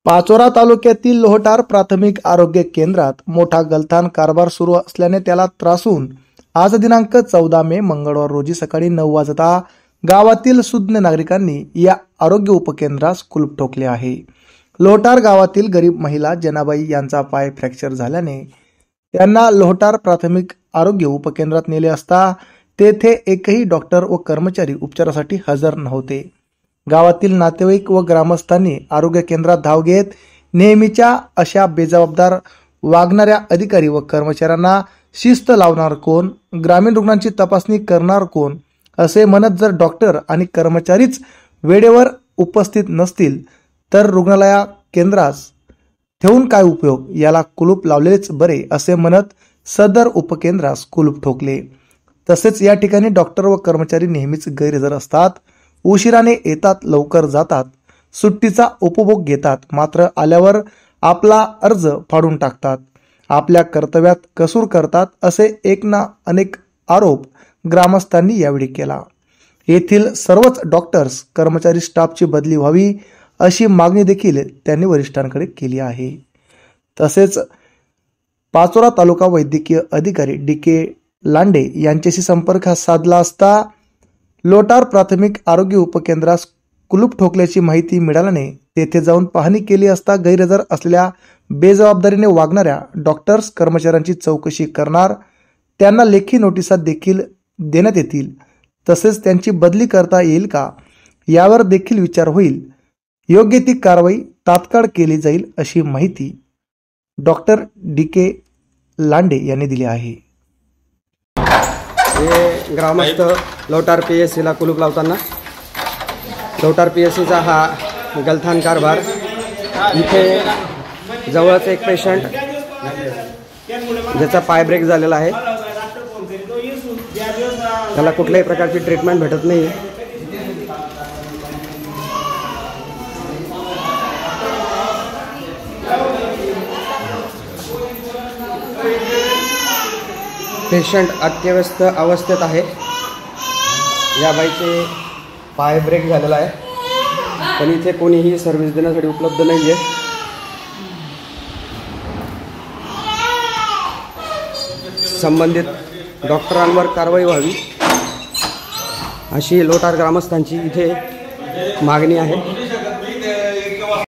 पाचोरा तालुक्यातील लोहटार प्राथमिक आरोग्य केंद्रात मोठा गलथान कारभार सुरू असल्याने त्याला त्रासून आज दिनांक 14 मे मंगळवार रोजी सकाळी 9 वाजता गावातील सुज्ञ नागरिकांनी या आरोग्य उपकेंद्रास कुलूप ठोकले आहे। लोहटार गावातील गरीब महिला जनाबाई यांचा पाय फ्रॅक्चर झाल्याने त्यांना लोहटार प्राथमिक आरोग्य उपकेंद्रात नेले असता तेथे एकही डॉक्टर व कर्मचारी उपचारासाठी हजर नव्हते। गावातील नातेवाईक व ग्रामस्थांनी आरोग्य केंद्रात धाव घेत नेहमीच्या अशा बेजबाबदार वागणाऱ्या अधिकारी व कर्मचाऱ्यांना शिस्त लावणार कोण, ग्रामीण रुग्णांची तपासणी करणार कोण असे म्हणत जर डॉक्टर आणि कर्मचारीच वेळेवर उपस्थित नसतील तर रुग्णालया केंद्रास ठेवून काय उपयोग, याला कुलूप लावलेच बरे असे म्हणत सदर उपकेंद्रास कुलूप ठोकले। तसेच या ठिकाणी डॉक्टर व कर्मचारी नेहमीच गैरहजर असतात, उशिराने येतात, लवकर जातात, सुट्टीचा उपभोग घेतात, मात्र आल्यावर आपला अर्ज फाडून टाकतात, आपल्या कर्तव्यात कसूर करतात असे एक ना अनेक आरोप ग्रामस्थांनी यावेळी केला। येथील सर्वच डॉक्टर्स कर्मचारी स्टाफची बदली व्हावी अशी मागणी देखील त्यांनी वरिष्ठांकडे केली आहे। तसेच पाचोरा तालुका वैद्यकीय अधिकारी DK लांडे यांच्याशी संपर्क साधला असता लोहटार प्राथमिक आरोग्य उपकेंद्रास कुलूप ठोकल्याची माहिती मिळाल्याने तेथे जाऊन पाहणी केली असता गैरहजर असलेल्या बेजबाबदारीने वागणाऱ्या डॉक्टर्स कर्मचाऱ्यांची चौकशी करणार, त्यांना लेखी नोटिसा देखील देण्यात येतील, तसेच त्यांची बदली करता येईल का यावर देखील विचार होईल, योग्य ती कारवाई तात्काळ केली जाईल अशी माहिती डॉक्टर DK लांडे यांनी दिली आहे। हे ग्रामस्थ लोहटार PSC ला कुलूप लावताना लोहटार PSC चा हा गलथान कारभार, इथे जवळच एक पेशंट ज्याचा पाय ब्रेक झालेला आहे, त्याला कुठल्याही प्रकारची ट्रीटमेंट भेटत नाही। पेशंट अत्यवस्थ अवस्थेत आहे, या बाईचे पाय ब्रेक झालेला आहे, पण इथे कोणीही सर्व्हिस देण्यासाठी उपलब्ध नाही आहे। संबंधित डॉक्टरांवर कारवाई व्हावी अशी लोहटार ग्रामस्थांची इथे मागणी आहे।